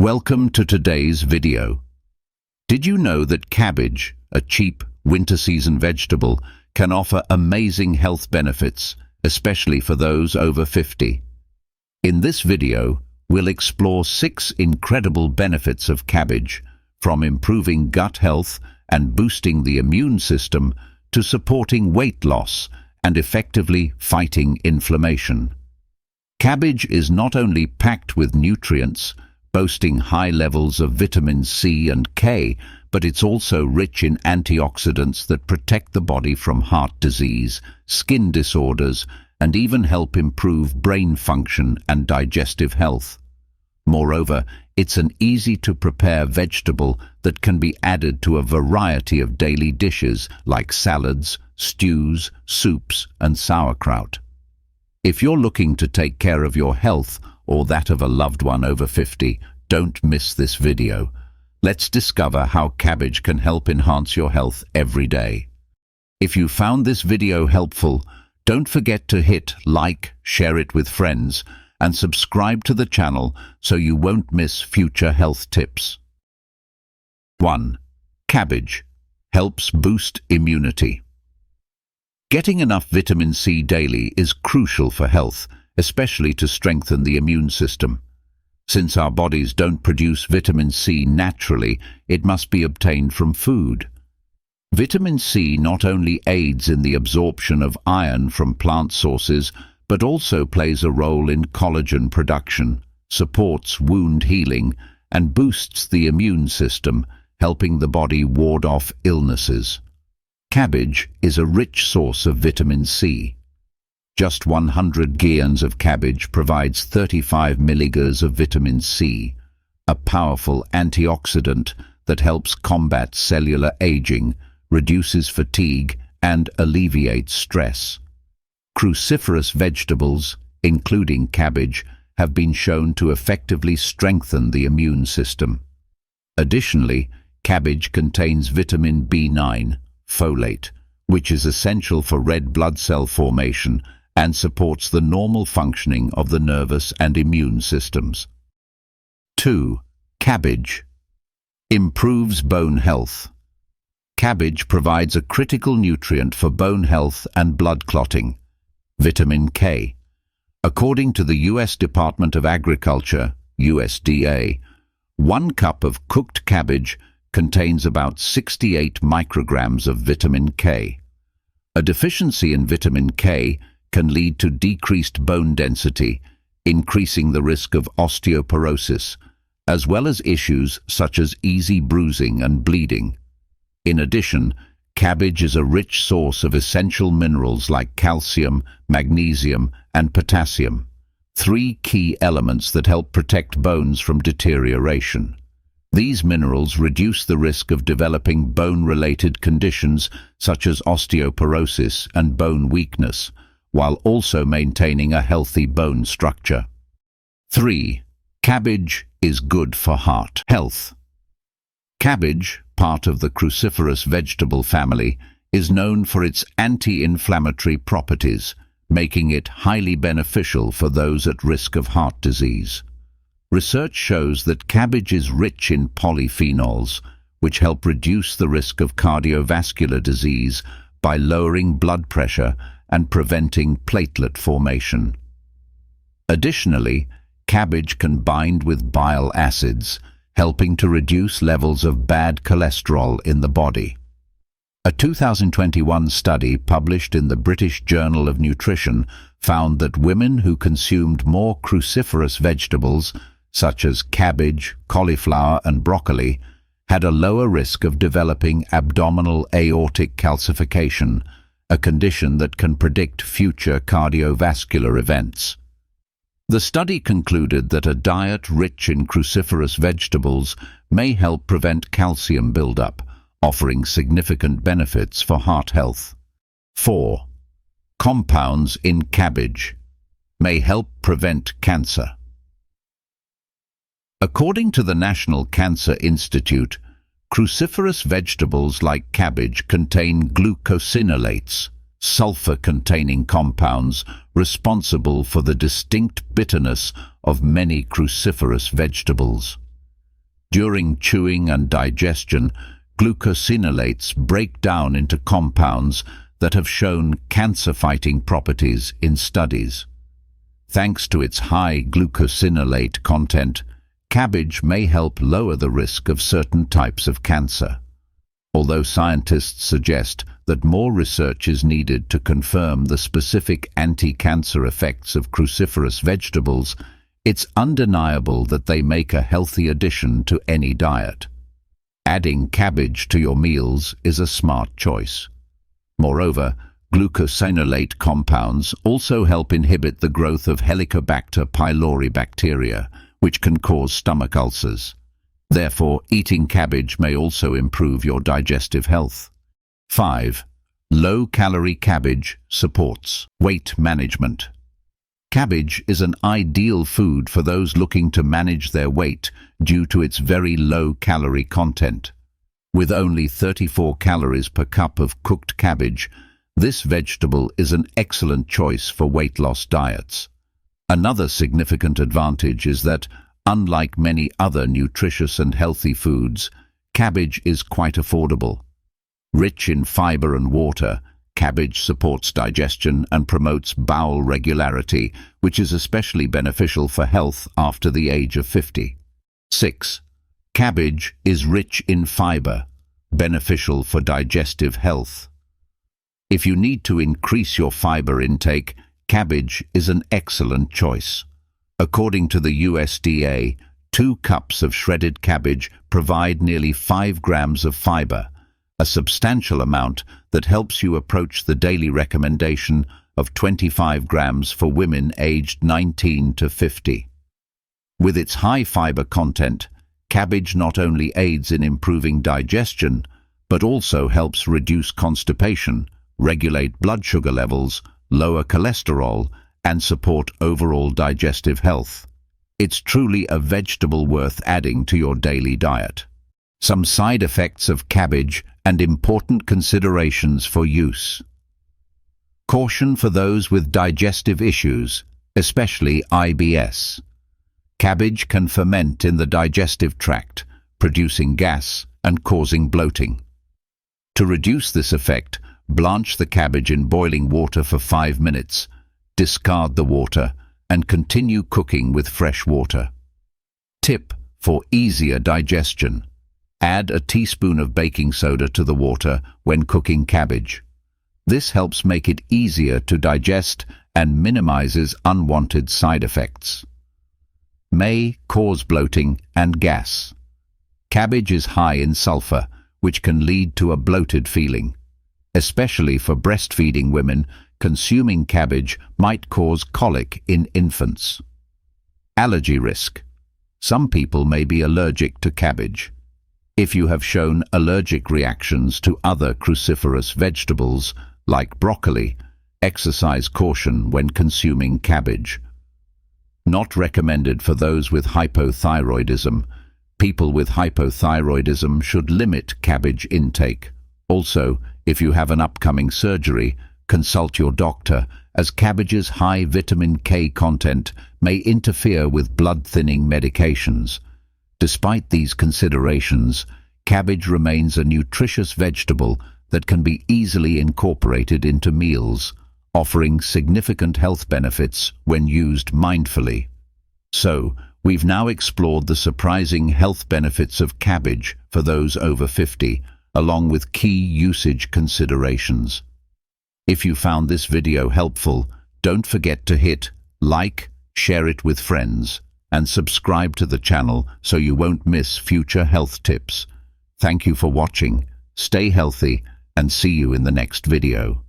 Welcome to today's video. Did you know that cabbage, a cheap winter season vegetable, can offer amazing health benefits, especially for those over 50? In this video, we'll explore 6 incredible benefits of cabbage, from improving gut health and boosting the immune system to supporting weight loss and effectively fighting inflammation. Cabbage is not only packed with nutrients, boasting high levels of vitamin C and K, but it's also rich in antioxidants that protect the body from heart disease, skin disorders, and even help improve brain function and digestive health. Moreover, it's an easy-to-prepare vegetable that can be added to a variety of daily dishes like salads, stews, soups, and sauerkraut. If you're looking to take care of your health or that of a loved one over 50, don't miss this video. Let's discover how cabbage can help enhance your health every day. If you found this video helpful, don't forget to hit like, share it with friends, and subscribe to the channel so you won't miss future health tips. 1. Cabbage helps boost immunity. Getting enough vitamin C daily is crucial for health, especially to strengthen the immune system. Since our bodies don't produce vitamin C naturally, it must be obtained from food. Vitamin C not only aids in the absorption of iron from plant sources, but also plays a role in collagen production, supports wound healing, and boosts the immune system, helping the body ward off illnesses. Cabbage is a rich source of vitamin C. Just 100 grams of cabbage provides 35 milligrams of vitamin C, a powerful antioxidant that helps combat cellular aging, reduces fatigue, and alleviates stress. Cruciferous vegetables, including cabbage, have been shown to effectively strengthen the immune system. Additionally, cabbage contains vitamin B9, folate, which is essential for red blood cell formation and supports the normal functioning of the nervous and immune systems. 2. Cabbage improves bone health. Cabbage provides a critical nutrient for bone health and blood clotting, vitamin K. According to the U.S. Department of Agriculture, USDA, 1 cup of cooked cabbage contains about 68 micrograms of vitamin K. A deficiency in vitamin K can lead to decreased bone density, increasing the risk of osteoporosis, as well as issues such as easy bruising and bleeding. In addition, cabbage is a rich source of essential minerals like calcium, magnesium, and potassium, 3 key elements that help protect bones from deterioration. These minerals reduce the risk of developing bone-related conditions such as osteoporosis and bone weakness, while also maintaining a healthy bone structure. 3. Cabbage is good for heart health. Cabbage, part of the cruciferous vegetable family, is known for its anti-inflammatory properties, making it highly beneficial for those at risk of heart disease. Research shows that cabbage is rich in polyphenols, which help reduce the risk of cardiovascular disease by lowering blood pressure and preventing platelet formation. Additionally, cabbage can bind with bile acids, helping to reduce levels of bad cholesterol in the body. A 2021 study published in the British Journal of Nutrition found that women who consumed more cruciferous vegetables, such as cabbage, cauliflower, and broccoli, had a lower risk of developing abdominal aortic calcification, a condition that can predict future cardiovascular events. The study concluded that a diet rich in cruciferous vegetables may help prevent calcium buildup, offering significant benefits for heart health. 4. Compounds in cabbage may help prevent cancer. According to the National Cancer Institute, cruciferous vegetables like cabbage contain glucosinolates, sulfur-containing compounds responsible for the distinct bitterness of many cruciferous vegetables. During chewing and digestion, glucosinolates break down into compounds that have shown cancer-fighting properties in studies. Thanks to its high glucosinolate content, cabbage may help lower the risk of certain types of cancer. Although scientists suggest that more research is needed to confirm the specific anti-cancer effects of cruciferous vegetables, it's undeniable that they make a healthy addition to any diet. Adding cabbage to your meals is a smart choice. Moreover, glucosinolate compounds also help inhibit the growth of Helicobacter pylori bacteria, which can cause stomach ulcers. Therefore, eating cabbage may also improve your digestive health. 5. Low-calorie cabbage supports weight management. Cabbage is an ideal food for those looking to manage their weight due to its very low calorie content. With only 34 calories per cup of cooked cabbage, this vegetable is an excellent choice for weight loss diets. Another significant advantage is that, unlike many other nutritious and healthy foods, cabbage is quite affordable. Rich in fiber and water, cabbage supports digestion and promotes bowel regularity, which is especially beneficial for health after the age of 50. 6. Cabbage is rich in fiber, beneficial for digestive health. If you need to increase your fiber intake, cabbage is an excellent choice. According to the USDA, 2 cups of shredded cabbage provide nearly 5 grams of fiber, a substantial amount that helps you approach the daily recommendation of 25 grams for women aged 19 to 50. With its high fiber content, cabbage not only aids in improving digestion, but also helps reduce constipation, regulate blood sugar levels, lower cholesterol, and support overall digestive health. It's truly a vegetable worth adding to your daily diet. Some side effects of cabbage and important considerations for use. Caution for those with digestive issues, especially IBS. Cabbage can ferment in the digestive tract, producing gas and causing bloating. To reduce this effect, blanch the cabbage in boiling water for 5 minutes, discard the water, and continue cooking with fresh water. Tip for easier digestion. Add a teaspoon of baking soda to the water when cooking cabbage. This helps make it easier to digest and minimizes unwanted side effects. May cause bloating and gas. Cabbage is high in sulfur, which can lead to a bloated feeling. Especially for breastfeeding women, consuming cabbage might cause colic in infants. Allergy risk. Some people may be allergic to cabbage. If you have shown allergic reactions to other cruciferous vegetables, like broccoli, exercise caution when consuming cabbage. Not recommended for those with hypothyroidism. People with hypothyroidism should limit cabbage intake. Also, if you have an upcoming surgery, consult your doctor, as cabbage's high vitamin K content may interfere with blood-thinning medications. Despite these considerations, cabbage remains a nutritious vegetable that can be easily incorporated into meals, offering significant health benefits when used mindfully. So, we've now explored the surprising health benefits of cabbage for those over 50, along with key usage considerations. If you found this video helpful, don't forget to hit like, share it with friends, and subscribe to the channel so you won't miss future health tips. Thank you for watching, stay healthy, and see you in the next video.